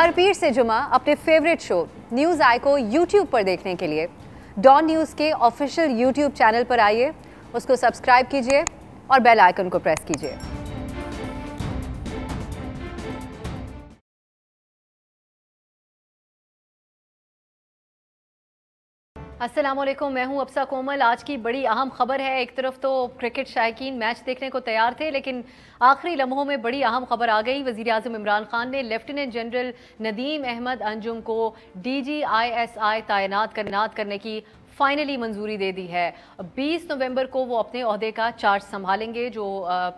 हर पीर से जुमा अपने फेवरेट शो न्यूज़ आई को यूट्यूब पर देखने के लिए डॉन न्यूज़ के ऑफिशियल यूट्यूब चैनल पर आइए, उसको सब्सक्राइब कीजिए और बेल आइकन को प्रेस कीजिए। अस्सलामुअलैकुम, मैं हूं अफसा कोमल। आज की बड़ी अहम खबर है। एक तरफ तो क्रिकेट शायकीन मैच देखने को तैयार थे, लेकिन आखिरी लम्हों में बड़ी अहम खबर आ गई। वज़ीर आज़म इमरान खान ने लेफ्टिनेंट जनरल नदीम अहमद अंजुम को DGISI तैनात करने की फाइनली मंजूरी दे दी है। 20 नवंबर को वो अपने ओहदे का चार्ज संभालेंगे, जो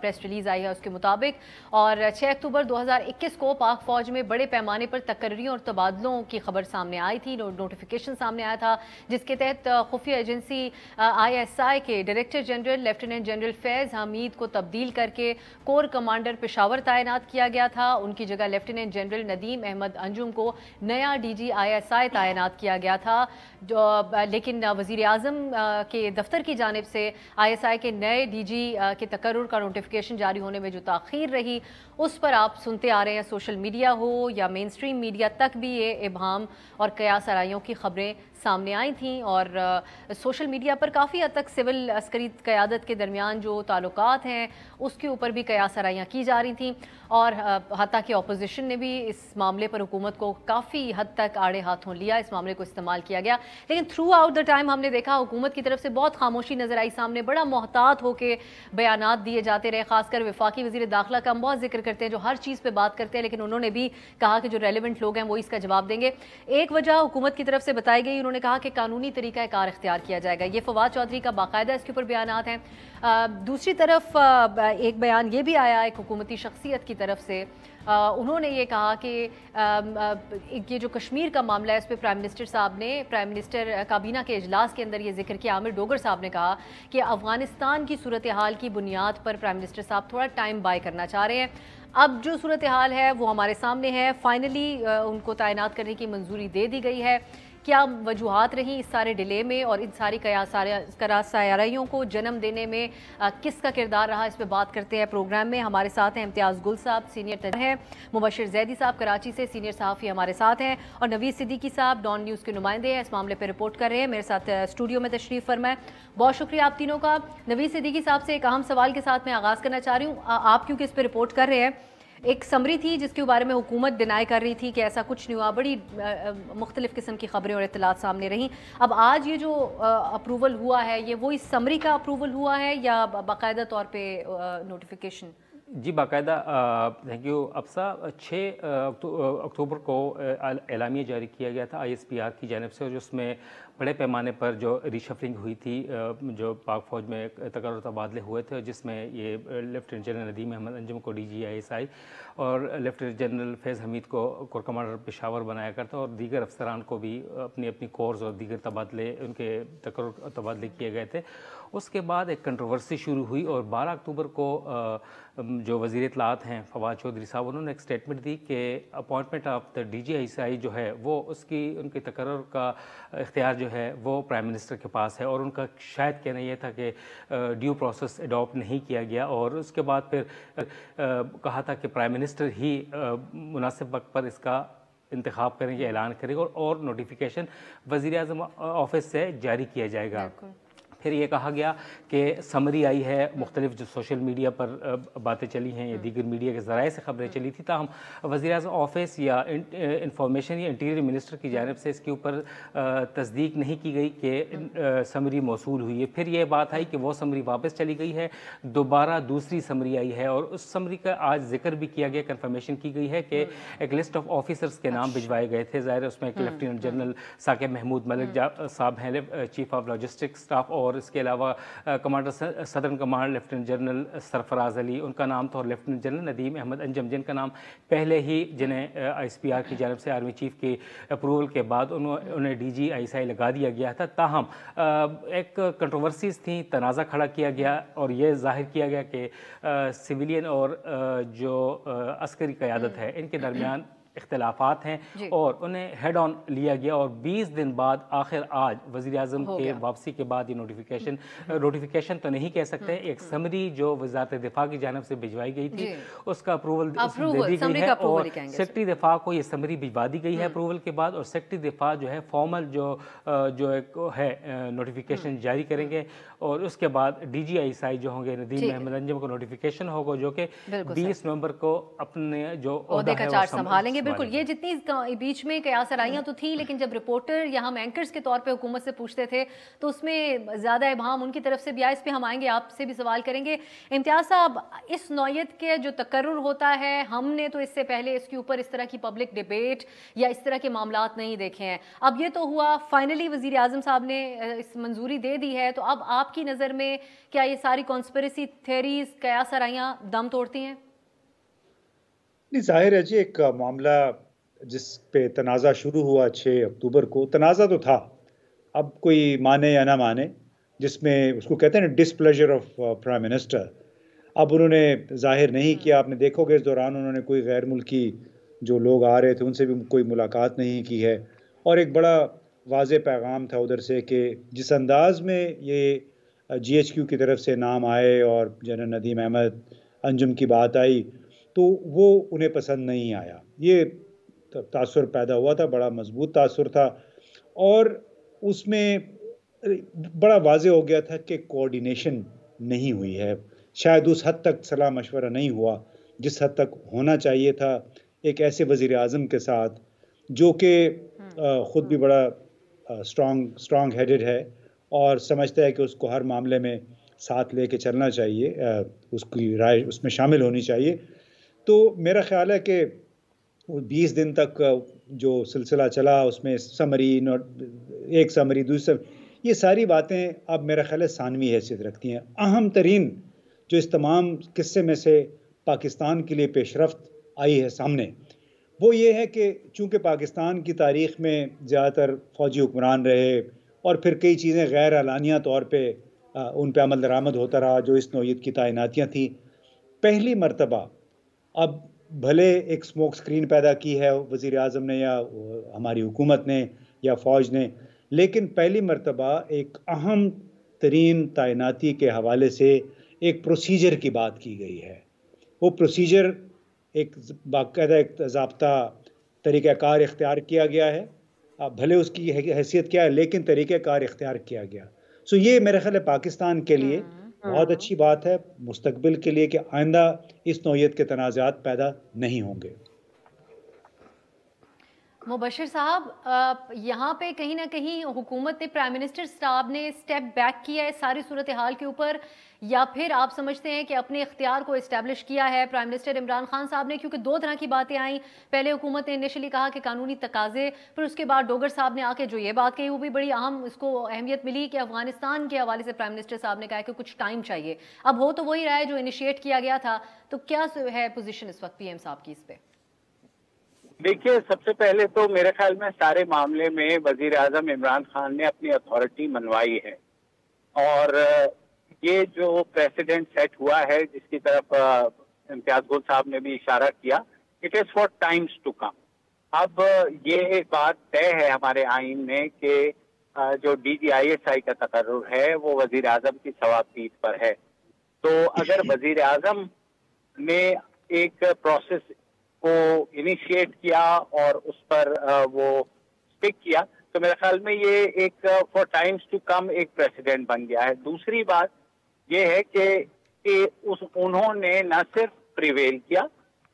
प्रेस रिलीज आई है उसके मुताबिक। और 6 अक्टूबर 2021 को पाक फौज में बड़े पैमाने पर तकर्रियों और तबादलों की खबर सामने आई थी। नोटिफिकेशन सामने आया था, जिसके तहत खुफिया एजेंसी ISI के डायरेक्टर जनरल लेफ्टिनेंट जनरल फैज़ हमीद को तब्दील करके कोर कमांडर पेशावर तैनात किया गया था। उनकी जगह लेफ्टिनेंट जनरल नदीम अहमद अंजुम को नया DGISI तैनात किया गया था। लेकिन वज़ीर आज़म के दफ्तर की जानिब से ISI के नए DG के तकर्रुर का नोटिफिकेशन जारी होने में जो ताख़ीर रही, उस पर आप सुनते आ रहे हैं। सोशल मीडिया हो या मेन स्ट्रीम मीडिया तक भी ये इबहाम और कयास आराइयों की खबरें सामने आई थीं। और सोशल मीडिया पर काफ़ी हद तक सिविल अस्करी क़यादत के दरमियान जो ताल्लुकात हैं, उसके ऊपर भी कयास आराइयाँ की जा रही थीं। और हत्ता कि अपोजिशन ने भी इस मामले पर हुकूमत को काफ़ी हद तक आड़े हाथों लिया, इस मामले को इस्तेमाल किया गया। लेकिन थ्रू आउट द टाइम हमने देखा हुकूमत की तरफ से बहुत खामोशी नजर आई सामने। बड़ा मोहतात होकर बयानात दिए जाते रहे, खासकर वफाकी वज़ीर दाखिला का हम बहुत जिक्र करते हैं, जो हर चीज़ पर बात करते हैं, लेकिन उन्होंने भी कहा कि जो रेलिवेंट लोग हैं वो इसका जवाब देंगे। एक वजह हुकूमत की तरफ से बताई गई, उन्होंने कहा कि कानूनी तरीका कार इख्तियार किया जाएगा। ये फवाद चौधरी का बाकायदा इसके ऊपर बयानात हैं। दूसरी तरफ एक बयान ये भी आया एक हुकूमती शख्सियत की तरफ से। उन्होंने ये कहा कि ये जो कश्मीर का मामला है, इस पर प्राइम मिनिस्टर काबीना के इजलास के अंदर ये जिक्र किया। आमिर डोगर साहब ने कहा कि अफगानिस्तान की सूरत हाल की बुनियाद पर प्राइम मिनिस्टर साहब थोड़ा टाइम बाय करना चाह रहे हैं। अब जो सूरत हाल है वो हमारे सामने है। फाइनली उनको तैनात करने की मंजूरी दे दी गई है। क्या वजूहात रही इस सारे डिले में और इन सारी कयासाराइयों को जन्म देने में किसका किरदार रहा, इस पर बात करते हैं प्रोग्राम में। हमारे साथ हैं इम्तियाज़ गुल साहब, सीनियर हैं, मुबशिर जैदी साहब कराची से सीनियर सहाफ़ी हमारे साथ हैं, और नवीद सिद्दीकी साहब डॉन न्यूज़ के नुमाइंदे हैं, इस मामले पर रिपोर्ट कर रहे हैं, मेरे साथ स्टूडियो में तशरीफ़ फरमाएं। बहुत शुक्रिया आप तीनों का। नवीद सिद्दीकी साहब से एक अहम सवाल के साथ मैं आगाज़ करना चाह रही हूँ। आप क्योंकि इस पर रिपोर्ट कर रहे हैं, एक समरी थी जिसके बारे में हुकूमत डिनाई कर रही थी कि ऐसा कुछ नहीं हुआ, बड़ी मुख्तलिफ किस्म की खबरें और इत्तलात सामने रहीं। अब आज ये जो अप्रूवल हुआ है, ये वो इस समरी का अप्रूवल हुआ है या बाकायदा तौर पे नोटिफिकेशन? जी बाकायदा, थैंक यू अफसा। 6 अक्टूबर को एलामिया जारी किया गया था ISPR की जानिब से, और जिसमें बड़े पैमाने पर जो रिशफलिंग हुई थी, जो पाक फ़ौज में तकर्रुर तबादले हुए थे, जिसमें ये लेफ्टिनेंट जनरल नदीम अहमद अंजुम को DGISI और लेफ्टिनेंट जनरल फैज़ हमीद को कोर कमांडर पेशावर बनाया करता, और दीगर अफसरान को भी अपनी अपनी कोर्स और दीगर तबादले, उनके तकर्रुर तबादले किए गए थे। उसके बाद एक कंट्रोवर्सी शुरू हुई और 12 अक्टूबर को जो वज़ीर इत्तलात हैं फवाद चौधरी साहब, उन्होंने एक स्टेटमेंट दी कि अपॉइंटमेंट ऑफ द DGISI जो है वो उनके तकर्रुर का इख्तियार जो है वो प्राइम मिनिस्टर के पास है, और उनका शायद कहना यह था कि ड्यू प्रोसेस अडॉप्ट नहीं किया गया। और उसके बाद फिर कहा था कि प्राइम मिनिस्टर ही मुनासिब वक्त पर इसका इंतखाब करेंगे, ऐलान करेंगे, और नोटिफिकेशन वज़ीर आज़म ऑफिस से जारी किया जाएगा। फिर ये कहा गया कि समरी आई है, मुख्तलिफ जो सोशल मीडिया पर बातें चली हैं या दीगर मीडिया के ज़राए से ख़बरें चली थी, ताहम वज़ीर आज़म ऑफिस या इंफॉर्मेशन या इंटीरियर मिनिस्टर की जानिब से इसके ऊपर तस्दीक नहीं की गई कि समरी मौसूल हुई है। फिर ये बात आई कि वो समरी वापस चली गई है, दोबारा दूसरी समरी आई है, और उस समरी का आज जिक्र भी किया गया, कन्फर्मेशन की गई है कि एक लिस्ट ऑफ ऑफिसर्स के नाम भिजवाए गए थे। ज़ाहिर उसमें एक लेफ्टिनेंट जनरल साकिब महमूद मलिक साहब हैं, चीफ ऑफ लॉजिस्टिक स्टाफ, और इसके अलावा commander southern command lieutenant general Sarfaraz Ali, उनका नाम था, और लेफ्टिनेंट जनरल नदीम अहमद अंजुम, जिनका नाम पहले ही, जिन्हें ISPR की जानिब से आर्मी चीफ के अप्रूवल के बाद उन्हें DGISI लगा दिया गया था। ताहम एक कंट्रोवर्सीज थी, तनाज़ा खड़ा किया गया और यह जाहिर किया गया कि सिविलियन और जो अस्करी क़यादत है, इनके दरमियान इख्तलाफात हैं और उन्हें हेड ऑन लिया गया और 20 दिन बाद आखिर आज वज़ीर आज़म के वापसी के बाद ये नोटिफिकेशन तो नहीं कह सकते, एक समरी जो वज़ारत दिफा की जानिब से भिजवाई गई थी उसका अप्रूवल दे दी गई है और सेक्रेटरी दिफा को ये समरी भिजवा दी गई है अप्रूवल के बाद और सेक्रेटरी दिफा जो है फॉर्मल जो एक है नोटिफिकेशन जारी करेंगे और उसके बाद DGI जो होंगे नदीम अहमद अंजुम को नोटिफिकेशन होगा जो कि 20 नवंबर को अपने जो ओहदा का चार्ज संभालेंगे। बिल्कुल, ये जितनी बीच में कयासराइयाँ तो थी, लेकिन जब रिपोर्टर या हम एंकर्स के तौर पे हुकूमत से पूछते थे तो उसमें ज़्यादा इबाहम उनकी तरफ से भी आया। इस पे हम आएंगे, आपसे भी सवाल करेंगे। इम्तियाज़ साहब, इस नौयत के जो तकर्रुर होता है, हमने तो इससे पहले इसके ऊपर इस तरह की पब्लिक डिबेट या इस तरह के मामलात नहीं देखे हैं। अब ये तो हुआ, फाइनली वज़ीर आज़म साहब ने इस मंजूरी दे दी है, तो अब आपकी नज़र में क्या ये सारी कॉन्स्पिरेसी थ्योरीज कयासराइयाँ दम तोड़ती हैं? नहीं, जाहिर है जी, एक मामला जिस पे तनाज़ा शुरू हुआ 6 अक्टूबर को, तनाज़ा तो था, अब कोई माने या ना माने, जिसमें उसको कहते हैं ना डिसप्लेजर ऑफ प्राइम मिनिस्टर। अब उन्होंने जाहिर नहीं किया, आपने देखोगे इस दौरान उन्होंने कोई गैर मुल्की जो लोग आ रहे थे उनसे भी कोई मुलाकात नहीं की है और एक बड़ा वाज़े पैगाम था उधर से कि जिस अंदाज में ये GHQ की तरफ से नाम आए और जनरल नदीम अहमद अंजुम की बात आई तो वो उन्हें पसंद नहीं आया। ये तासुर पैदा हुआ था, बड़ा मजबूत तासुर था और उसमें बड़ा वाज़े हो गया था कि कोऑर्डिनेशन नहीं हुई है, शायद उस हद तक सलाह मशवरा नहीं हुआ जिस हद तक होना चाहिए था एक ऐसे वज़ीर आज़म के साथ जो कि ख़ुद भी बड़ा स्ट्रॉन्ग हेडेड है और समझता है कि उसको हर मामले में साथ लेके चलना चाहिए, उसकी राय उसमें शामिल होनी चाहिए। तो मेरा ख़्याल है कि 20 दिन तक जो सिलसिला चला उसमें समरी, एक समरी, दूसरी, ये सारी बातें अब मेरा ख्याल है सानवी हैसियत रखती हैं। अहम तरीन जो इस तमाम किस्से में से पाकिस्तान के लिए पेशरफ्त आई है सामने, वो ये है कि चूँकि पाकिस्तान की तारीख़ में ज़्यादातर फ़ौजी हुक्मरान रहे और फिर कई चीज़ें गैर एलानिया तौर पे उन पे अमल दरामद होता रहा, जो इस नौयत की तैनातियाँ थी, पहली मरतबा अब भले एक स्मोक स्क्रीन पैदा की है वज़ीर आज़म ने या हमारी हुकूमत ने या फ़ौज ने, लेकिन पहली मरतबा एक अहम तरीन तैनाती के हवाले से एक प्रोसीजर की बात की गई है। वो प्रोसीजर एक बाकायदा एक ज़ाब्ता तरीक़ाकार इख्तियार किया गया है, भले उसकी हैसियत क्या है लेकिन तरीक़ाकार इख्तियार किया गया। सो ये मेरे ख़्याल है पाकिस्तान के लिए बहुत अच्छी बात है मुस्तकबिल के लिए कि आइंदा इस नौयत के तनाज़ात पैदा नहीं होंगे। मुबशिर साहब, यहाँ पे कहीं ना कहीं हुकूमत ने, प्राइम मिनिस्टर साहब ने स्टेप बैक किया है सारी सूरत हाल के ऊपर, या फिर आप समझते हैं कि अपने इख्तियार को इस्टेब्लिश किया है प्राइम मिनिस्टर इमरान खान साहब ने? क्योंकि दो तरह की बातें आई। पहले हुकूमत ने इनिशियली कहा कि कानूनी तकाजे, फिर उसके बाद डोगर साहब ने आके जो ये बात कही वो भी बड़ी अहम, उसको अहमियत मिली कि अफगानिस्तान के हवाले से प्राइम मिनिस्टर साहब ने कहा कि कुछ टाइम चाहिए। अब हो तो वही रहा है जो इनिशिएट किया गया था, तो क्या है पोजीशन इस वक्त PM साहब की इस पे? देखिए, सबसे पहले तो मेरे ख्याल में सारे मामले में वजीर आजम इमरान खान ने अपनी अथॉरिटी मनवाई है और ये जो प्रेसिडेंट सेट हुआ है जिसकी तरफ इम्तियाज गुल साहब ने भी इशारा किया, it is for times to come. अब ये बात तय है हमारे आईन में कि जो DGISI का तकर्रुर है वो वजीर आजम की सवाबदीद पर है। तो अगर वजीर आजम ने एक प्रोसेस को इनिशिएट किया और उस पर वो स्टिक किया तो मेरे ख्याल में ये एक फॉर टाइम्स टू कम एक प्रेसिडेंट बन गया है। दूसरी बात ये है कि उन्होंने न सिर्फ प्रिवेल किया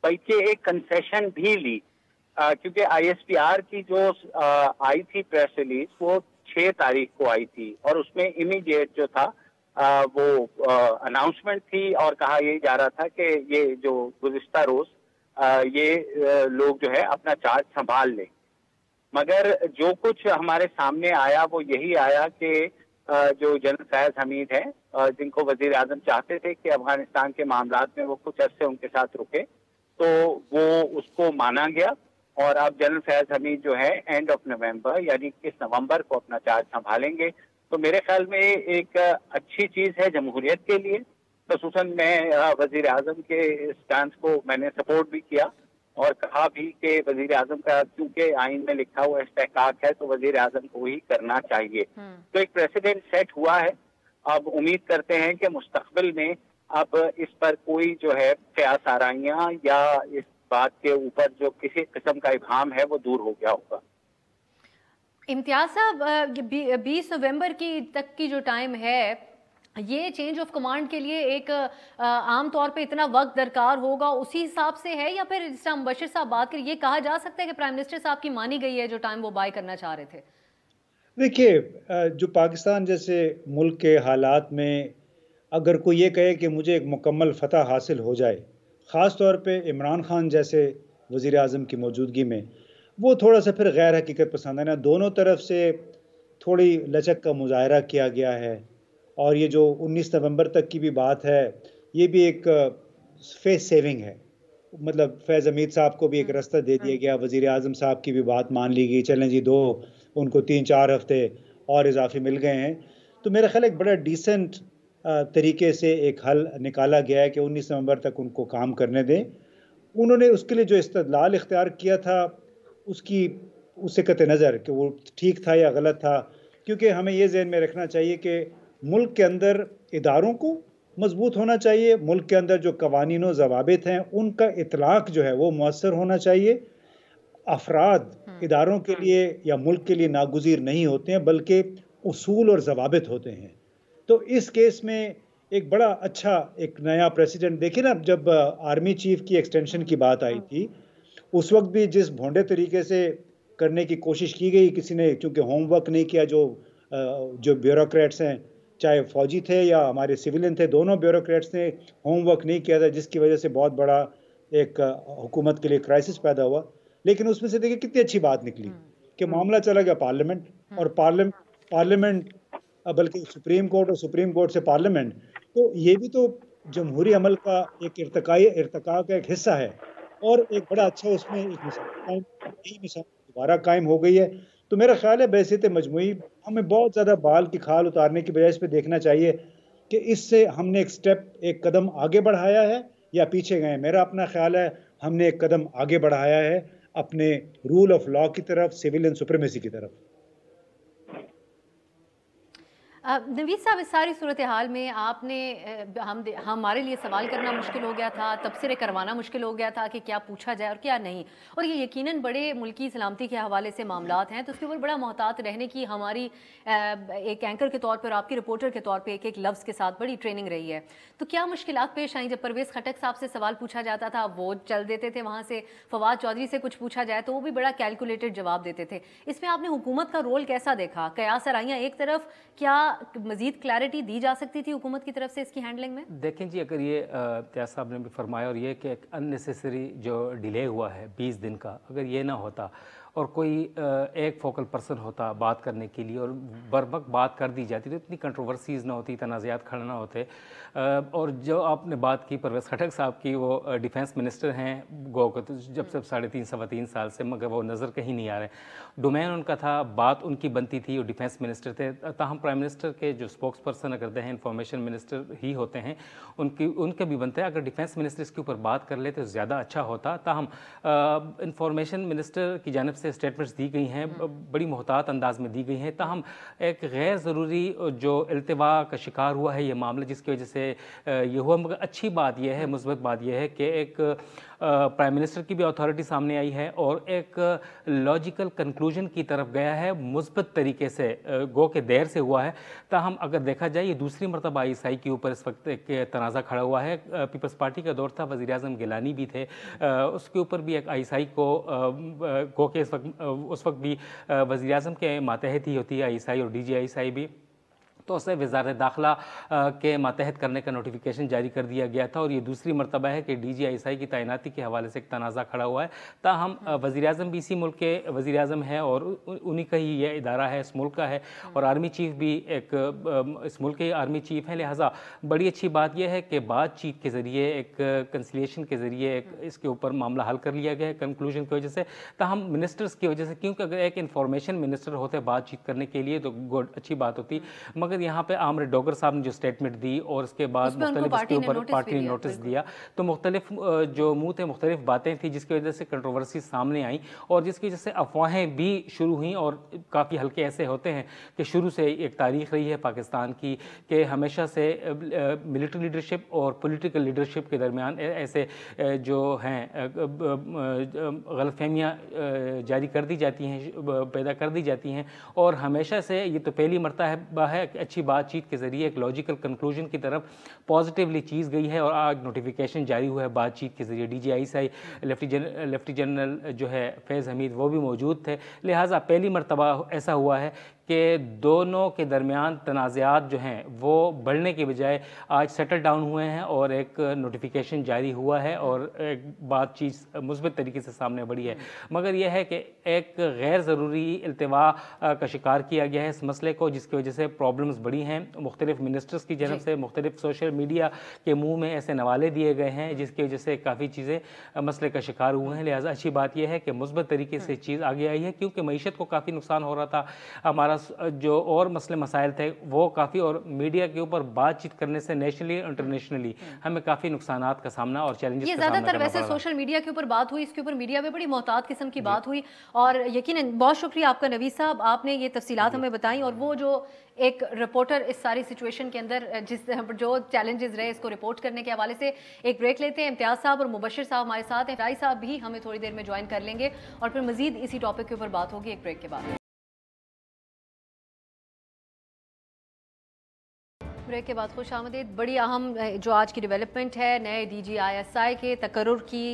बल्कि एक कंसेशन भी ली, क्योंकि ISPR की जो आई थी प्रेस रिलीज वो 6 तारीख को आई थी और उसमें इमीडिएट जो था वो अनाउंसमेंट थी और कहा यही जा रहा था कि ये जो गुज़िश्ता रोज ये लोग जो है अपना चार्ज संभाल लें। मगर जो कुछ हमारे सामने आया वो यही आया कि जो जनरल फैज हमीद हैं, जिनको वजीर आजम चाहते थे कि अफगानिस्तान के मामलात में वो कुछ अरसे उनके साथ रुके, तो वो उसको माना गया और अब जनरल फैज हमीद जो है एंड ऑफ नवंबर यानी 21 नवंबर को अपना चार्ज संभालेंगे। तो मेरे ख्याल में एक अच्छी चीज़ है जमहूरियत के लिए। खसूसन मैं वजीर आजम के स्टांस को मैंने सपोर्ट भी किया और कहा भी कि वजीर आजम का क्योंकि आइन में लिखा हुआ इस्तेहकाक है तो वजीर आजम को ही करना चाहिए। तो एक प्रेसिडेंट सेट हुआ है। अब उम्मीद करते हैं कि मुस्तकबिल में अब इस पर कोई जो है क़यास आराइयां या इस बात के ऊपर जो किसी किस्म का इब्हाम है वो दूर हो गया होगा। इम्तियाज साहब, 20 नवंबर की तक की जो टाइम है, ये चेंज ऑफ कमांड के लिए एक आम तौर पे इतना वक्त दरकार होगा, उसी हिसाब से है, या फिर जिस तरह बशीर साहब बात करें, ये कहा जा सकता है कि प्राइम मिनिस्टर साहब की मानी गई है जो टाइम वो बाय करना चाह रहे थे? देखिए, जो पाकिस्तान जैसे मुल्क के हालात में अगर कोई ये कहे कि मुझे एक मुकम्मल फ़तह हासिल हो जाए, ख़ास तौर पे इमरान खान जैसे वज़ीर आज़म की मौजूदगी में, वो थोड़ा सा फिर गैर हकीकत पसंद है ना। दोनों तरफ से थोड़ी लचक का मुज़ाहरा किया गया है, और ये जो 19 नवंबर तक की भी बात है, ये भी एक फेस सेविंग है। मतलब फैज़ हमीद साहब को भी एक रास्ता दे दिया गया, वज़ीर आज़म साहब की भी बात मान ली गई, चलें जी उनको 3-4 हफ्ते और इजाफी मिल गए हैं। तो मेरा ख्याल एक बड़ा डिसेंट तरीके से एक हल निकाला गया है कि 19 नवंबर तक उनको काम करने दें। उन्होंने उसके लिए जो इस्तदलाल इख्तियार किया था उससे कतई नज़र कि वो ठीक था या गलत था, क्योंकि हमें ये ज़हन में रखना चाहिए कि मुल्क के अंदर इदारों को मजबूत होना चाहिए, मुल्क के अंदर जो कवानीन व ज़वाबित हैं उनका इतलाक़ जो है वो मुअस्सर होना चाहिए। अफराद इदारों के लिए या मुल्क के लिए नागुज़ीर नहीं होते हैं, बल्कि उसूल और ज़वाबित होते हैं। तो इस केस में एक बड़ा अच्छा एक नया प्रेसिडेंट, देखिए ना, जब आर्मी चीफ की एक्सटेंशन की बात आई थी, उस वक्त भी जिस भोंडे तरीके से करने की कोशिश की गई, किसी ने चूँकि होमवर्क नहीं किया, जो ब्यूरोक्रेट्स हैं, चाहे फ़ौजी थे या हमारे सिविलियन थे, दोनों ब्यूरोक्रेट्स ने होमवर्क नहीं किया था, जिसकी वजह से बहुत बड़ा एक हुकूमत के लिए क्राइसिस पैदा हुआ। लेकिन उसमें से देखिए कितनी अच्छी बात निकली कि मामला चला गया पार्लियामेंट, और पार्लियामेंट बल्कि सुप्रीम कोर्ट, और सुप्रीम कोर्ट से पार्लियामेंट। तो ये भी तो जमहूरी अमल का एक इर्तिका का एक हिस्सा है, और एक बड़ा अच्छा उसमें एक मिसाल दोबारा कायम हो गई है। तो मेरा ख्याल है बहसीत मजमूई हमें बहुत ज़्यादा बाल की खाल उतारने की बजाय इस पे देखना चाहिए कि इससे हमने एक कदम आगे बढ़ाया है या पीछे गए। मेरा अपना ख्याल है हमने एक कदम आगे बढ़ाया है अपने रूल ऑफ लॉ की तरफ, सिविलियन सुप्रीमेसी की तरफ। नवीद साहब, इस सारी सूरत हाल में आपने हमारे लिए सवाल करना मुश्किल हो गया था, तबसरे करवाना मुश्किल हो गया था कि क्या पूछा जाए और क्या नहीं, और ये यकीनन बड़े मुल्की सलामती के हवाले से मामलात हैं, तो उसके ऊपर बड़ा मोहतात रहने की हमारी एक एंकर के तौर पर, आपकी रिपोर्टर के तौर पर एक लफ्ज़ के साथ बड़ी ट्रेनिंग रही है। तो क्या मुश्किलात पेश आई जब परवेज़ खटक साहब से सवाल पूछा जाता था, वो चल देते थे वहाँ से, फवाद चौधरी से कुछ पूछा जाए तो वो भी बड़ा कैलकुलेटेड जवाब देते थे। इसमें आपने हुकूमत का रोल कैसा देखा? कयास आराइयाँ एक तरफ, क्या मजीद क्लैरिटी दी जा सकती थी हुकूमत की तरफ से इसकी हैंडलिंग में? देखें जी, अगर ये त्याज साहब ने भी फरमाया, और ये कि एक अननेसेसरी जो डिले हुआ है 20 दिन का, अगर ये ना होता और कोई एक फोकल पर्सन होता बात करने के लिए और बरवक्त बात कर दी जाती तो इतनी कंट्रोवर्सीज़ ना होती, तनाज़ात खड़ा ना होते। और जो आपने बात की परवेज़ खटक साहब की, वो डिफेंस मिनिस्टर हैं गो को, तो जब से 3.5 साल से, मगर वो नज़र कहीं नहीं आ रहे। डोमेन उनका था, बात उनकी बनती थी, वो डिफेंस मिनिस्टर थे। ताहम प्राइम मिनिस्टर के जो स्पोक्स पर्सन करते हैं, इंफॉर्मेशन मिनिस्टर ही होते हैं, उनके भी बनते हैं। अगर डिफेंस मिनिस्टर इसके ऊपर बात कर ले तो ज़्यादा अच्छा होता। ताहम इंफॉर्मेशन मिनिस्टर की जानिब से स्टेटमेंट्स दी गई हैं, बड़ी मोहतात अंदाज में दी गई हैं। ताहम एक गैर ज़रूरी जो अल्तवा का शिकार हुआ है ये मामला, जिसकी वजह से ये हुआ। मगर अच्छी बात यह है, मुस्बत बात यह है कि एक प्राइम मिनिस्टर की भी अथॉरिटी सामने आई है और एक लॉजिकल कंक्लूजन की तरफ गया है, मुस्बत तरीके से, गो के देर से हुआ है। ताहम अगर देखा जाए ये दूसरी मरतबा ISI के ऊपर इस वक्त एक तनाज़ा खड़ा हुआ है। पीपल्स पार्टी का दौर था, वज़ीर आज़म गिलानी भी थे, उसके ऊपर भी एक ISI को गो के उस वक्त भी वज़ीर आज़म के मातहत ही होती है ISI और DGISI भी, तो उसे वज़ारत दाखिला के मातहत करने का नोटिफिकेशन जारी कर दिया गया था। और ये दूसरी मरतबा है कि DGISI की तैनाती के हवाले से एक तनाज़ा खड़ा हुआ है। ताहम वज़ीर आज़म भी इसी मुल्क के वज़ीर आज़म है और उन्हीं का ही यह इदारा है, इस मुल्क का है, और आर्मी चीफ़ भी एक इस मुल्क के आर्मी चीफ़ हैं। लिहाजा बड़ी अच्छी बात यह है कि बातचीत के ज़रिए, एक कंसिलिएशन के ज़रिए इसके ऊपर मामला हल कर लिया गया है कंक्लूजन की वजह से। ताहम मिनिस्टर्स की वजह से, क्योंकि अगर एक इंफॉर्मेशन मिनिस्टर होते बातचीत करने के लिए तो अच्छी बात होती, मगर मगर यहाँ पे आमर डोगर साहब ने जो स्टेटमेंट दी और उसके बाद मुख्तलिफ उसके ऊपर पार्टी ने नोटिस दिया, तो मुख्तलिफ जो मुँह थे मुख्तलिफ बातें थी जिसकी वजह से कंट्रोवर्सी सामने आई और जिसकी वजह से अफवाहें भी शुरू हुई। और काफ़ी हल्के ऐसे होते हैं कि शुरू से एक तारीख रही है पाकिस्तान की कि हमेशा से मिलिट्री लीडरशिप और पॉलिटिकल लीडरशिप के दरमियान ऐसे जो हैं गलतफहमियाँ जारी कर दी जाती हैं, पैदा कर दी जाती हैं। और हमेशा से ये तो पहली मरतबा है कि अच्छी बातचीत के ज़रिए एक लॉजिकल कंक्लूजन की तरफ पॉजिटिवली चीज़ गई है और आज नोटिफिकेशन जारी हुआ है बातचीत के ज़रिए। DGI लेफ्टी जनरल जो है फैज़ हमीद वो भी मौजूद थे, लिहाजा पहली मरतबा ऐसा हुआ है कि दोनों के दरमियान तनाज़ात जो हैं वो बढ़ने के बजाय आज सेटल डाउन हुए हैं और एक नोटिफिकेशन जारी हुआ है और एक बातचीत मुस्बत तरीके से सामने बढ़ी है। मगर यह है कि एक गैर ज़रूरी इल्तिवा का शिकार किया गया है इस मसले को, जिसकी वजह से प्रॉब्लम्स बढ़ी हैं। मुख्तलिफ मिनिस्टर्स की जानब से मुख्तलिफ सोशल मीडिया के मुँह में ऐसे नवाले दिए गए हैं जिसकी वजह से काफ़ी चीज़ें मसले का शिकार हुए हैं। लिहाजा अच्छी बात यह है कि मुस्बत तरीके से चीज़ आगे आई है, क्योंकि मईशत को काफ़ी नुकसान हो रहा था, हमारा जो और मसले मसाइल थे वो काफ़ी, और मीडिया के ऊपर बातचीत करने से नेशनली इंटरनेशनली हमें काफ़ी नुकसानात का सामना और चैलेंजेस ये ज़्यादातर वैसे सोशल मीडिया के ऊपर बात हुई, इसके ऊपर मीडिया में बड़ी मोहतात किस्म की बात हुई। और यकीनन बहुत शुक्रिया आपका नवीद साहब, आपने ये तफसीलात हमें बताई और वो जो एक रिपोर्टर इस सारी सिचुएशन के अंदर जो चैलेंजेस रहे इसको रिपोर्ट करने के हवाले से। एक ब्रेक लेते हैं, इम्तियाज़ साहब और मुबशिर साहब हमारे साथ हैं, राय साहब भी हमें थोड़ी देर में ज्वाइन कर लेंगे और फिर मजीद इसी टॉपिक के ऊपर बात होगी एक ब्रेक के बाद। ब्रेक के बाद खुश आमदीद। बड़ी अहम जो आज की डेवलपमेंट है, नए DGI के तकर्रुर की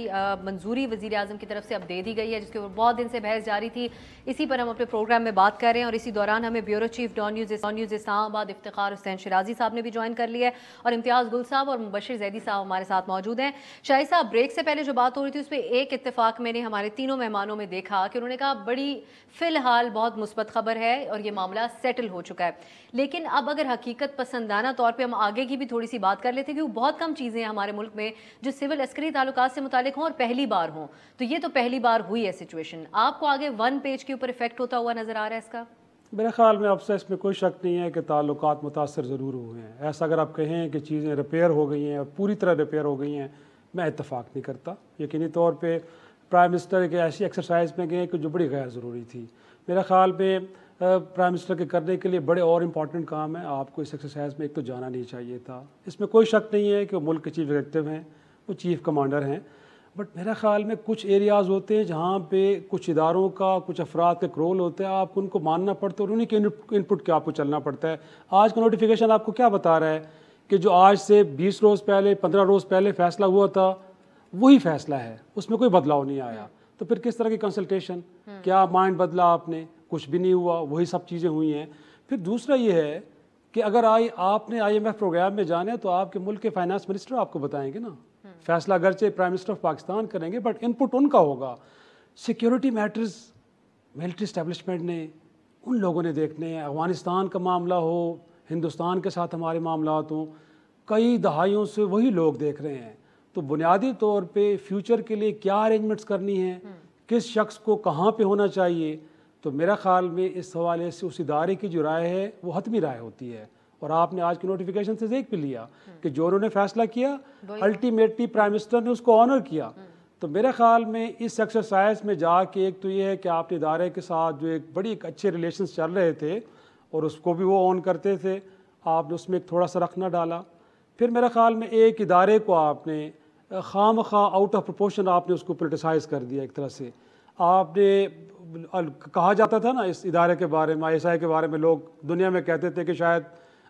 मंजूरी वज़ीर आज़म की तरफ से अब दे दी गई है, जिसके ऊपर बहुत दिन से बहस जारी थी। इसी पर हम अपने प्रोग्राम में बात कर रहे हैं और इसी दौरान हमें bureau chief Dawn news Islamabad Iftikhar Hussain Shirazi sahab ने भी ज्वाइन कर लिया है और इम्तियाज़ गुल साहब और मुबशिर जैदी साहब हमारे साथ मौजूद हैं। शाहिद साहब, ब्रेक से पहले जो बात हो रही थी उस पर एक इत्तेफाक मैंने हमारे तीनों मेहमानों में देखा कि उन्होंने कहा बड़ी फ़िलहाल बहुत मुस्बत खबर है और ये मामला सेटल हो चुका है। लेकिन अब अगर हकीकत पसंदाना तौर पर हम आगे की भी थोड़ी सी बात कर लेते हैं, क्योंकि बहुत कम चीज़ें हैं हमारे मुल्क में जो सिविल अस्करी ताल्लुकात से मुतालिक हों और पहली बार हों, तो ये तो पहली बार हुई है सिचुएशन। आपको आगे 1 पेज के ऊपर इफेक्ट होता हुआ नजर आ रहा है इसका? मेरे ख्याल में अब से इसमें कोई शक नहीं है कि ताल्लुकात मुतासर ज़रूर हुए हैं। ऐसा अगर आप कहें कि चीज़ें रिपेयर हो गई हैं, पूरी तरह रिपेयर हो गई हैं, मैं इत्तफाक नहीं करता। यकीनी तौर पर प्राइम मिनिस्टर के ऐसी एक्सरसाइज में गए कि जो बड़ी गैर ज़रूरी थी। मेरे ख्याल में प्राइम मिनिस्टर के करने के लिए बड़े और इम्पॉर्टेंट काम है, आपको इस एक्सरसाइज में एक तो जाना नहीं चाहिए था। इसमें कोई शक नहीं है कि वो मुल्क के चीफ एग्जीक्यूटिव हैं, वो चीफ कमांडर हैं, बट मेरे ख्याल में कुछ एरियाज़ होते हैं जहाँ पे कुछ इदारों का, कुछ अफराद का रोल होता है, आपको उनको मानना पड़ता है और उन्हीं के इनपुट के आपको चलना पड़ता है। आज का नोटिफिकेशन आपको क्या बता रहा है कि जो आज से 20 रोज़ पहले, 15 रोज़ पहले फ़ैसला हुआ था वही फ़ैसला है, उसमें कोई बदलाव नहीं आया। तो फिर किस तरह की कंसल्टेशन, क्या माइंड बदला आपने? कुछ भी नहीं हुआ, वही सब चीज़ें हुई हैं। फिर दूसरा ये है कि अगर आपने IMF प्रोग्राम में जाना है तो आपके मुल्क के फाइनेंस मिनिस्टर आपको बताएंगे ना। फैसला अगरचे प्राइम मिनिस्टर ऑफ पाकिस्तान करेंगे, बट इनपुट उनका होगा। सिक्योरिटी मैटर्स मिलिट्री इस्टेब्लिशमेंट ने, उन लोगों ने देखने हैं। अफगानिस्तान का मामला हो, हिंदुस्तान के साथ हमारे मामलात हों, कई दहाइयों से वही लोग देख रहे हैं। तो बुनियादी तौर पे फ्यूचर के लिए क्या अरेंजमेंट्स करनी है, किस शख्स को कहाँ पे होना चाहिए, तो मेरा ख्याल में इस हवाले से उस इदारे की जो राय है वो हतमी राय होती है। और आपने आज के नोटिफिकेशन से देख भी लिया कि जो उन्होंने फैसला किया अल्टीमेटली प्राइम मिनिस्टर ने उसको ऑनर किया। तो मेरे ख्याल में इस एक्सरसाइज में जाके एक तो ये है कि आपने इदारे के साथ जो एक बड़ी अच्छे रिलेशंस चल रहे थे और उसको भी वो ऑन करते थे, आपने उसमें एक थोड़ा सा रखना डाला। फिर मेरे ख्याल में एक इदारे को आपने खामखा आउट ऑफ प्रोपोर्शन आपने उसको पोलिटिसाइज़ कर दिया। एक तरह से आपने कहा जाता था ना इस इदारे के बारे में, ISI के बारे में, लोग दुनिया में कहते थे कि शायद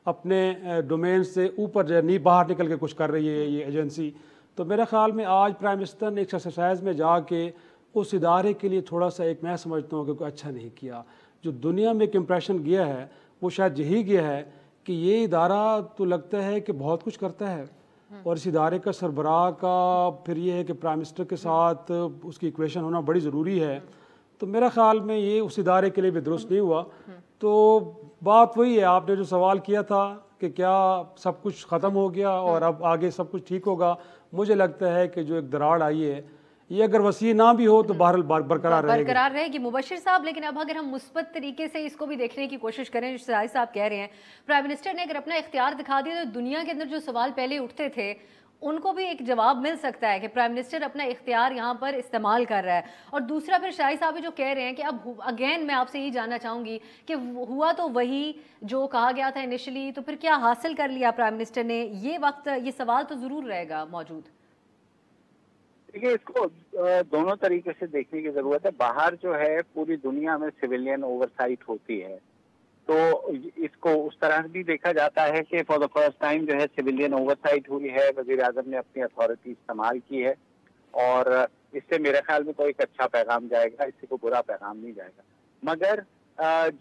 अपने डोमेन से ऊपर नहीं बाहर निकल के कुछ कर रही है ये एजेंसी। तो मेरे ख्याल में आज प्राइम मिनिस्टर ने एक्सरसाइज में जाके उस इदारे के लिए थोड़ा सा एक, मैं समझता हूँ कि कोई अच्छा नहीं किया। जो दुनिया में एक इम्प्रेशन गया है वो शायद यही गया है कि ये इदारा तो लगता है कि बहुत कुछ करता है और इस इदारे का सरबराह का फिर ये है कि प्राइम मिनिस्टर के साथ उसकी इक्वेशन होना बड़ी ज़रूरी है। तो मेरा ख्याल में ये उस इदारे के लिए भी दुरुस्त नहीं हुआ। तो बात वही है, आपने जो सवाल किया था कि क्या सब कुछ ख़त्म हो गया और अब आगे सब कुछ ठीक होगा, मुझे लगता है कि जो एक दरार आई है ये अगर वसी ना भी हो तो बहरहाल बरकरार रहेगी। बरकरार रहेगी मुबशिर साहब। लेकिन अब अगर हम मुस्बत तरीके से इसको भी देखने की कोशिश करें, जो शाहिद साहब कह रहे हैं, प्राइम मिनिस्टर ने अगर अपना इख्तियार दिखा दिया तो दुनिया के अंदर जो सवाल पहले उठते थे उनको भी एक जवाब मिल सकता है कि प्राइम मिनिस्टर अपना इख्तियार यहाँ पर इस्तेमाल कर रहा है। और दूसरा फिर शाहिद साहब जो कह रहे हैं कि अब अगेन मैं आपसे यही जानना चाहूँगी कि हुआ तो वही जो कहा गया था इनिशियली, तो फिर क्या हासिल कर लिया प्राइम मिनिस्टर ने? ये सवाल तो ज़रूर रहेगा मौजूद। देखिए, इसको दोनों तरीके से देखने की जरूरत है। बाहर जो है पूरी दुनिया में सिविलियन ओवरसाइट होती है, तो इसको उस तरह भी देखा जाता है कि फॉर द फर्स्ट टाइम जो है सिविलियन ओवरसाइट हुई है, वजीर आजम ने अपनी अथॉरिटी इस्तेमाल की है और इससे मेरे ख्याल में तो एक अच्छा पैगाम जाएगा, इससे कोई बुरा पैगाम नहीं जाएगा। मगर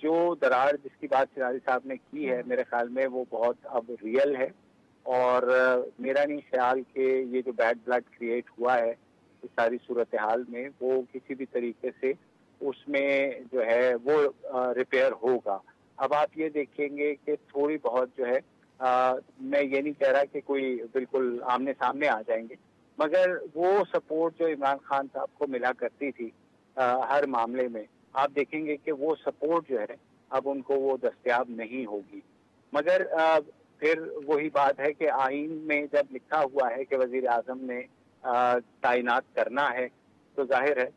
जो दरार जिसकी बात सिराजी साहब ने की है, मेरे ख्याल में वो बहुत अब रियल है और मेरा नहीं ख्याल कि ये जो बैड ब्लड क्रिएट हुआ है इस सारी सूरत हाल में, वो किसी भी तरीके से उसमें जो है वो रिपेयर होगा। अब आप ये देखेंगे कि थोड़ी बहुत जो है मैं ये नहीं कह रहा कि कोई बिल्कुल आमने सामने आ जाएंगे, मगर वो सपोर्ट जो इमरान खान साहब को मिला करती थी हर मामले में, आप देखेंगे कि वो सपोर्ट जो है अब उनको वो दस्तयाब नहीं होगी। मगर फिर वही बात है कि आईन में जब लिखा हुआ है कि वजीर आजम ने तैनात करना है, तो जाहिर है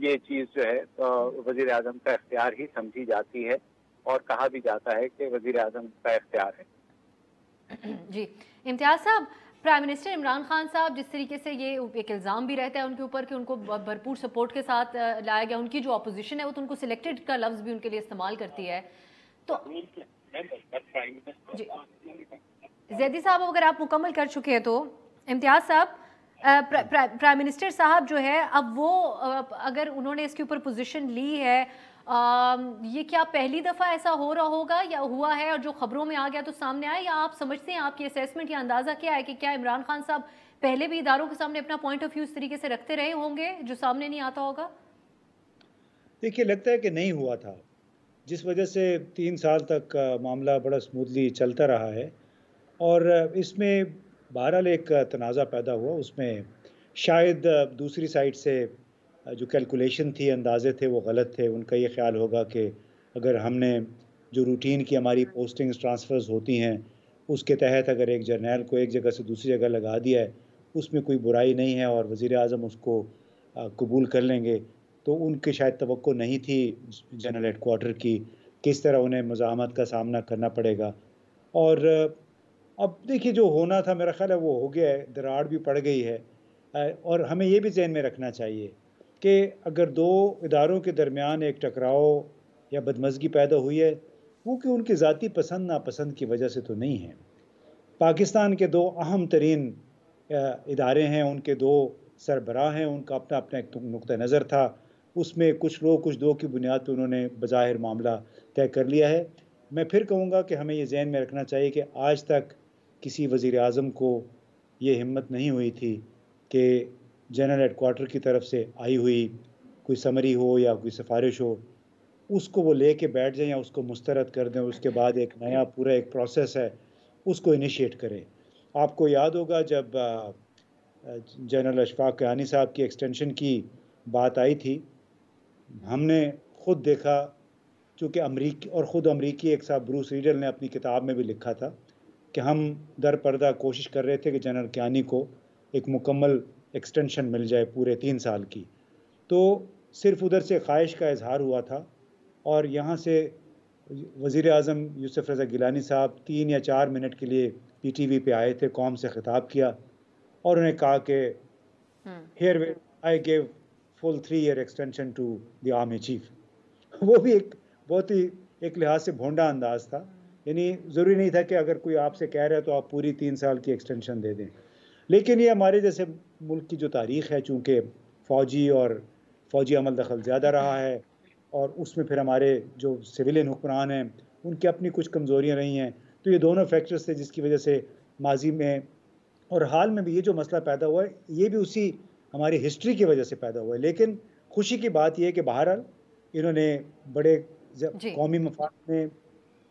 ये चीज़ जो है वजीर आजम का इख्तियार ही समझी जाती है और कहा भी जाता है कि वजीर आजम का इख्तियार है। जी इम्तियाज साहब, प्राइम मिनिस्टर इमरान खान साहब जिस तरीके से ये एक इल्ज़ाम भी रहता है उनके ऊपर कि उनको भरपूर सपोर्ट के साथ लाया गया, उनकी जो अपोजिशन है वो तो उनको सिलेक्टेड का लफ्ज़ भी उनके लिए इस्तेमाल करती है, तो जी जैदी साहब अगर आप मुकम्मल कर चुके हैं तो इम्तियाज साहब, प्राइम मिनिस्टर साहब जो है अब वो अगर उन्होंने इसके ऊपर पोजीशन ली है, ये क्या पहली दफ़ा ऐसा हो रहा होगा या हुआ है और जो खबरों में आ गया तो सामने आया, या आप समझते हैं, आपकी असेसमेंट या अंदाज़ा क्या है कि क्या इमरान खान साहब पहले भी इदारों के सामने अपना पॉइंट ऑफ व्यू इस तरीके से रखते रहे होंगे जो सामने नहीं आता होगा? देखिए, लगता है कि नहीं हुआ था, जिस वजह से 3 साल तक मामला बड़ा स्मूथली चलता रहा है और इसमें बहरहाल एक तनाज़ा पैदा हुआ। उसमें शायद दूसरी साइड से जो कैलकुलेशन थी, अंदाजे थे, वो गलत थे। उनका ये ख्याल होगा कि अगर हमने जो रूटीन की हमारी पोस्टिंग्स ट्रांसफ़र्स होती हैं उसके तहत अगर एक जर्नैल को एक जगह से दूसरी जगह लगा दिया है, उसमें कोई बुराई नहीं है और वज़ीर आज़म उसको कबूल कर लेंगे, तो उनकी शायद तवक्को नहीं थी जनरल हेडक्वार्टर की, किस तरह उन्हें मुज़ाहमत का सामना करना पड़ेगा। और अब देखिए, जो होना था मेरा ख़्याल है वो हो गया है, दरार भी पड़ गई है। और हमें ये भी ज़हन में रखना चाहिए कि अगर 2 इदारों के दरमियान एक टकराव या बदमज़गी पैदा हुई है, वो कि उनकी ज़ाती पसंद नापसंद की वजह से तो नहीं है। पाकिस्तान के 2 अहम तरीन इदारे हैं, उनके 2 सरबराह हैं, उनका अपना अपना एक नुक्ता नज़र था, उसमें कुछ लोग कुछ 2 की बुनियाद पर उन्होंने बज़ाहिर मामला तय कर लिया है। मैं फिर कहूँगा कि हमें ये ज़हन में रखना चाहिए कि आज तक किसी वज़ीर आज़म को ये हिम्मत नहीं हुई थी कि जनरल हेडक्वार्टर की तरफ से आई हुई कोई समरी हो या कोई सिफारिश हो, उसको वो ले के बैठ जाएँ या उसको मुस्तरद कर दें, उसके बाद एक नया पूरा एक प्रोसेस है उसको इनिशिएट करें। आपको याद होगा जब जनरल अशफाक कियानी साहब की एक्सटेंशन की बात आई थी, हमने ख़ुद देखा, चूँकि अमरीकी एक साहब ब्रूस रीडल ने अपनी किताब में भी लिखा था कि हम दर पर्दा कोशिश कर रहे थे कि जनरल कियानी को एक मुकम्मल एक्सटेंशन मिल जाए पूरे 3 साल की। तो सिर्फ उधर से ख्वाहिश का इजहार हुआ था और यहाँ से वज़ीर आज़म यूसुफ रज़ा गिलानी साहब 3 या 4 मिनट के लिए पीटीवी पे आए थे, कौम से खिताब किया और उन्हें कहा कि here I give full 3 year extension to the army chief. वो भी एक बहुत ही एक लिहाज से भोंडा अंदाज था, यानी ज़रूरी नहीं था कि अगर कोई आपसे कह रहा है तो आप पूरी 3 साल की एक्सटेंशन दे दें। लेकिन ये हमारे जैसे मुल्क की जो तारीख़ है, चूँकि फ़ौजी अमल दखल ज़्यादा रहा है और उसमें फिर हमारे जो सिविलियन हुक्मरान हैं उनकी अपनी कुछ कमज़ोरियाँ रही हैं, तो ये दोनों फैक्टर्स थे जिसकी वजह से माजी में और हाल में भी ये जो मसला पैदा हुआ है, ये भी उसी हमारी हिस्ट्री की वजह से पैदा हुआ है। लेकिन खुशी की बात यह है कि बहरहाल इन्होंने बड़े कौमी मफाद में,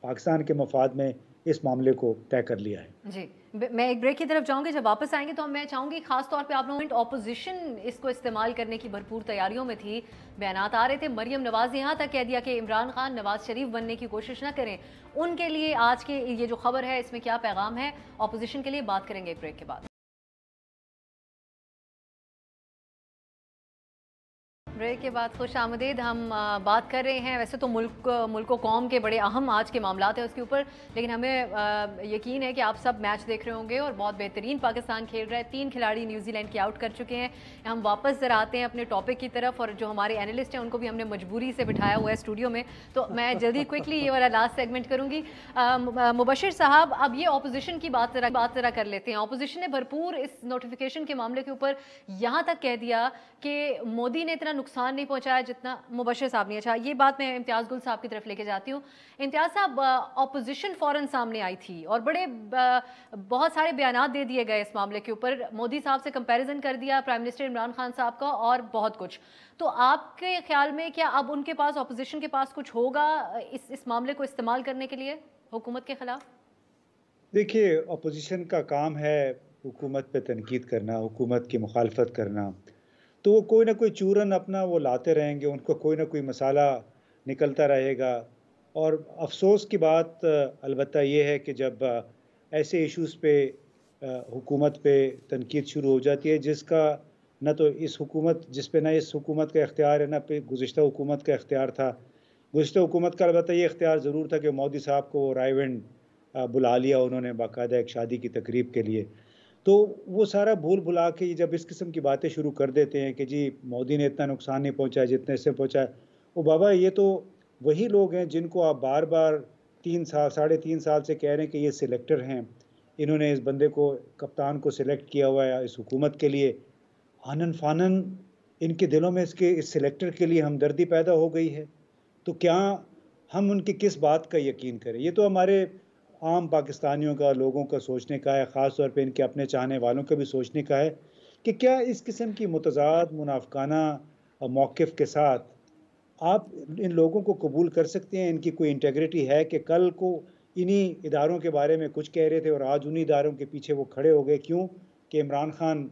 पाकिस्तान के मफाद में इस मामले को तय कर लिया है। जी मैं एक ब्रेक की तरफ जाऊंगी, जब वापस आएंगे तो मैं चाहूंगी खास तौर पे आप लोग ऑपोजिशन इसको इस्तेमाल करने की भरपूर तैयारियों में थी। बयानात आ रहे थे, मरियम नवाज ने यहाँ तक कह दिया कि इमरान खान नवाज शरीफ बनने की कोशिश ना करें। उनके लिए आज के ये जो खबर है इसमें क्या पैगाम है ऑपोजिशन के लिए, बात करेंगे एक ब्रेक के बाद। ब्रेक के बाद खुश आमदीद। हम बात कर रहे हैं वैसे तो मुल्क कौम के बड़े अहम आज के मामलात हैं उसके ऊपर, लेकिन हमें यकीन है कि आप सब मैच देख रहे होंगे और बहुत बेहतरीन पाकिस्तान खेल रहा है। 3 खिलाड़ी न्यूजीलैंड के आउट कर चुके हैं। हम वापस ज़रा आते हैं अपने टॉपिक की तरफ, और जो हमारे एनालिस्ट हैं उनको भी हमने मजबूरी से बिठाया हुआ है स्टूडियो में, तो मैं जल्दी क्विकली ये वाला लास्ट सेगमेंट करूँगी। मुबशिर साहब, अब ये अपोजिशन की बात ज़रा कर लेते हैं। अपोजिशन ने भरपूर इस नोटिफिकेशन के मामले के ऊपर यहाँ तक कह दिया कि मोदी ने इतना नुकसान नहीं पहुंचाया जितना मुबशिर साहब ने। अच्छा, ये बात मैं इम्तियाज़ गुल साहब की तरफ लेके जाती हूँ। इम्तियाज़ साहब, ऑपोजिशन फौरन सामने आई थी और बहुत सारे बयानात दे दिए गए इस मामले के ऊपर। मोदी साहब से कंपैरिजन कर दिया प्राइम मिनिस्टर इमरान खान साहब का और बहुत कुछ। तो आपके ख्याल में क्या अब उनके पास, ऑपोजिशन के पास कुछ होगा इस मामले को इस्तेमाल करने के लिए हुकूमत के खिलाफ? देखिए, अपोजिशन का काम है हुकूमत पे तनकीद करना, हुकूमत की मुखालफत करना, तो वो कोई ना कोई चूरन अपना वो लाते रहेंगे, उनको कोई ना कोई मसाला निकलता रहेगा। और अफसोस की बात अलबत्ता ये है कि जब ऐसे इश्यूज़ पे हुकूमत पे तनकीद शुरू हो जाती है जिसका न तो इस हुकूमत का इख्तियार है, न पे गुज़िश्ता हुकूमत का इख्तियार था। गुज़िश्ता हुकूमत का अलबत्ता ये इख्तियार ज़रूर था कि मोदी साहब को रायविंड बुला लिया उन्होंने बाकायदा एक शादी की तकरीब के लिए। तो वो सारा भूल भुला के जब इस किस्म की बातें शुरू कर देते हैं कि जी मोदी ने इतना नुकसान नहीं पहुंचाया जितने इससे पहुंचाया, वो बाबा ये तो वही लोग हैं जिनको आप बार बार 3 साल से कह रहे हैं कि ये सिलेक्टर हैं, इन्होंने इस बंदे को, कप्तान को सिलेक्ट किया हुआ है इस हुकूमत के लिए। आनन फानन इनके दिलों में इस सिलेक्टर के लिए हमदर्दी पैदा हो गई है। तो क्या हम उनकी किस बात का यकीन करें? ये तो हमारे आम पाकिस्तानियों का, लोगों का सोचने का है, ख़ास तौर पे इनके अपने चाहने वालों का भी सोचने का है कि क्या इस किस्म की मुतज़ाद मुनाफ़िकाना मौक़िफ़ के साथ आप इन लोगों को कबूल कर सकते हैं? इनकी कोई इंटेग्रिटी है कि कल को इन्हीं इदारों के बारे में कुछ कह रहे थे और आज उन्हीं इदारों के पीछे वो खड़े हो गए? क्यों कि इमरान खान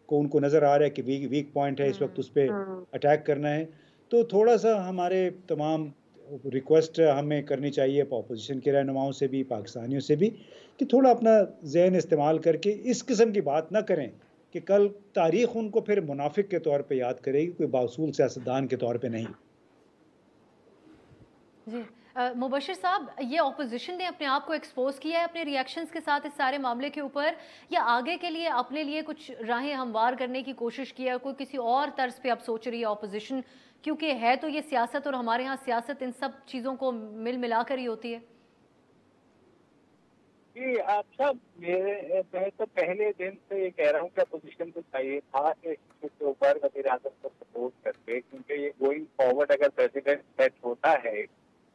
को उनको नज़र आ रहा है कि वीक पॉइंट है, इस वक्त उस पर अटैक करना है। तो थोड़ा सा हमारे तमाम रिक्वेस्ट हमें करनी चाहिए अपोजिशन के रहनुमाओं से भी, पाकिस्तानियों से भी, कि थोड़ा अपना जहन इस्तेमाल करके इस किस्म की बात ना करें कि कल तारीख़ उनको फिर मुनाफिक के तौर पे याद करेगी, कोई बासूल सियासतदान के तौर पे नहीं। जी मुबशिर साहब, ये ऑपोजिशन ने अपने आप को एक्सपोज किया है अपने रिएक्शंस के साथ इस सारे मामले के ऊपर, या आगे के लिए अपने लिए कुछ राहें हमवार करने की कोशिश की है? कोई किसी और तर्ज पे अब सोच रही है ऑपोजिशन? क्योंकि है तो ये सियासत, और हमारे यहाँ सियासत इन सब चीज़ों को मिल मिलाकर ही होती है। जी, आप सब, मैं तो पहले दिन से ये कह रहा हूँ कि अपोजिशन को चाहिए था कि इसके ऊपर वज़ीर आज़म को सपोर्ट करके, क्योंकि ये गोइंग फॉरवर्ड अगर प्रेसिडेंट सेट होता है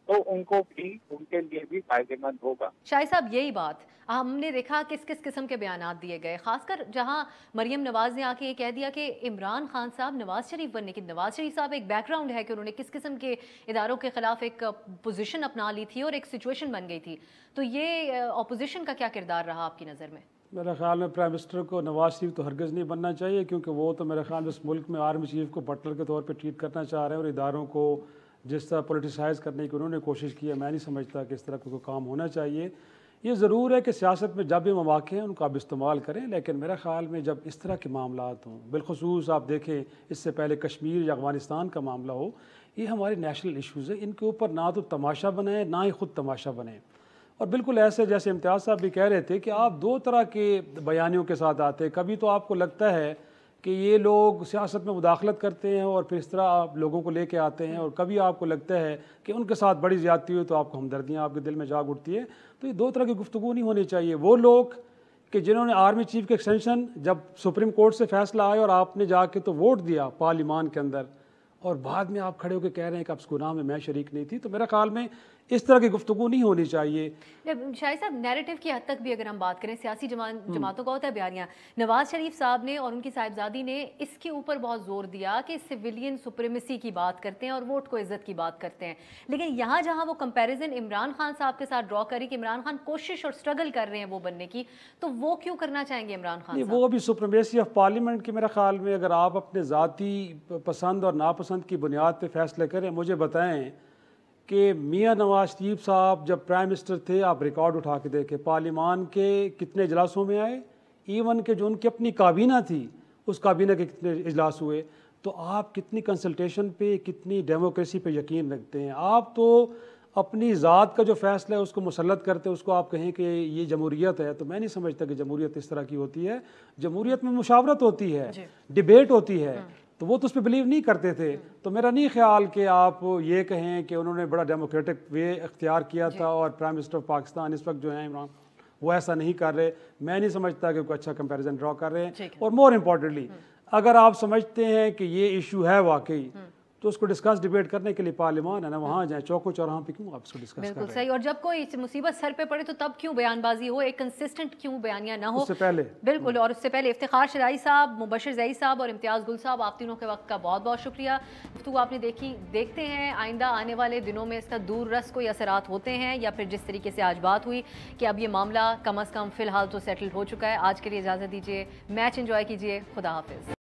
तो उनके लिए भी फायदेमंद होगा। शाहिद साहब, यही बात हमने देखा किस किस किस्म के बयानात दिए गए, खासकर जहां मरियम नवाज ने आके ये कह दिया कि इमरान खान साहब नवाज शरीफ बनने की, नवाज शरीफ साहब एक बैकग्राउंड है कि उन्होंने किस किस्म के इदारों के खिलाफ एक पोजीशन अपना ली थी और एक सिचुएशन बन गई थी। तो ये ऑपोजिशन का क्या किरदार रहा आपकी नज़र में? मेरे ख्याल में प्राइम मिनिस्टर को नवाज शरीफ तो हरगिज़ नहीं बनना चाहिए, क्योंकि वो तो मेरे ख्याल में इस मुल्क में आर्मी चीफ को बटलर के तौर पर ट्रीट करना चाह रहे हैं, और इदारों को जिस तरह पोलिटिसाइज़ करने की उन्होंने कोशिश की है, मैं नहीं समझता कि इस तरह कोई काम होना चाहिए। ये ज़रूर है कि सियासत में जब भी मौक़े हैं उनको आप इस्तेमाल करें, लेकिन मेरे ख़्याल में जब इस तरह के मामलात हों, बिलखुसूस आप देखें इससे पहले कश्मीर या अफ़गानिस्तान का मामला हो, ये हमारे नेशनल इशूज़ हैं, इनके ऊपर ना तो तमाशा बनाए ना ही ख़ुद तमाशा बने। और बिल्कुल ऐसे जैसे इम्तियाज़ साहब भी कह रहे थे कि आप 2 तरह के बयानियों के साथ आते हैं। कभी तो आपको लगता है कि ये लोग सियासत में मुदाखलत करते हैं और फिर इस तरह आप लोगों को लेके आते हैं, और कभी आपको लगता है कि उनके साथ बड़ी ज़्यादती हुई तो आपको हमदर्दियाँ आपके दिल में जाग उठती है। तो ये 2 तरह की गुफ्तगू नहीं होनी चाहिए। वो लोग कि जिन्होंने आर्मी चीफ के एक्सटेंशन, जब सुप्रीम कोर्ट से फैसला आया और आपने जाके तो वोट दिया पार्लियामान के अंदर, और बाद में आप खड़े होकर कह रहे हैं कि अब इस गुनाह में मैं शरीक नहीं थी, तो मेरे ख्याल में इस तरह की गुफ्तगू नहीं होनी चाहिए। शाहिद साहब, नैरेटिव की हद तक भी अगर हम बात करें, सियासी जमातों का होता है बयानिया, नवाज शरीफ साहब ने और उनकी साहिबजादी ने इसके ऊपर बहुत जोर दिया कि सिविलियन सुप्रीमेसी की बात करते हैं और वोट को इज्जत की बात करते हैं, लेकिन यहाँ जहाँ वो कंपैरिजन इमरान खान साहब के साथ ड्रॉ करी कि इमरान खान कोशिश और स्ट्रगल कर रहे हैं वो बनने की, तो वो क्यों करना चाहेंगे इमरान खान? वो अभी सुप्रीमेसी ऑफ पार्लियामेंट की मेरे ख्याल में अगर आप अपने ज़ाती पसंद और नापसंद की बुनियाद पर फैसले करें, मुझे बताएं कि मियाँ नवाज शरीफ साहब जब प्राइम मिनिस्टर थे, आप रिकॉर्ड उठा के देखें, पार्लियामान के कितने इजलासों में आए, इवन के जो उनकी अपनी काबीना थी उस काबीना के कितने इजलास हुए, तो आप कितनी कंसल्टेशन पे, कितनी डेमोक्रेसी पे यकीन रखते हैं। आप तो अपनी ज़ात का जो फैसला है उसको मुसल्लत करते हैं, उसको आप कहें कि ये जमहूरियत है, तो मैं नहीं समझता कि जमहूरियत इस तरह की होती है। जमहूरियत में मुशावरत होती है, डिबेट होती है, तो वो तो उस पर बिलीव नहीं करते थे। तो मेरा नहीं ख्याल कि आप ये कहें कि उन्होंने बड़ा डेमोक्रेटिक वे इख्तियार किया था और प्राइम मिनिस्टर ऑफ पाकिस्तान इस वक्त जो है इमरान, वो ऐसा नहीं कर रहे। मैं नहीं समझता कि कोई अच्छा कंपैरिजन ड्रॉ कर रहे हैं। और मोर इम्पॉर्टेंटली, अगर आप समझते हैं कि ये इशू है वाकई, तो उसको डिस्कस डिबेट करने के लिए पार्लियामान है ना, वहाँ जाए, चौको चौराहों पे क्यों आप इसको डिस्कस कर रहे हैं? बिल्कुल सही। और जब कोई मुसीबत सर पे पड़े तो तब क्यों बयानबाजी हो, एक कंसिस्टेंट क्यों बयानिया ना हो उससे पहले? बिल्कुल। और उससे पहले इफ्तिखार शराई साहब, मुबशर जई साहब और इम्तियाज़ गुल साहब, आप तीनों के वक्त का बहुत बहुत शुक्रिया। गुफ्तगू आपने देखी, देखते हैं आइंदा आने वाले दिनों में इसका दूर रस कोई असरात होते हैं या फिर जिस तरीके से आज बात हुई कि अब ये मामला कम अज़ कम फ़िलहाल तो सेटल हो चुका है। आज के लिए इजाज़त दीजिए, मैच एंजॉय कीजिए, खुदा हाफिज़।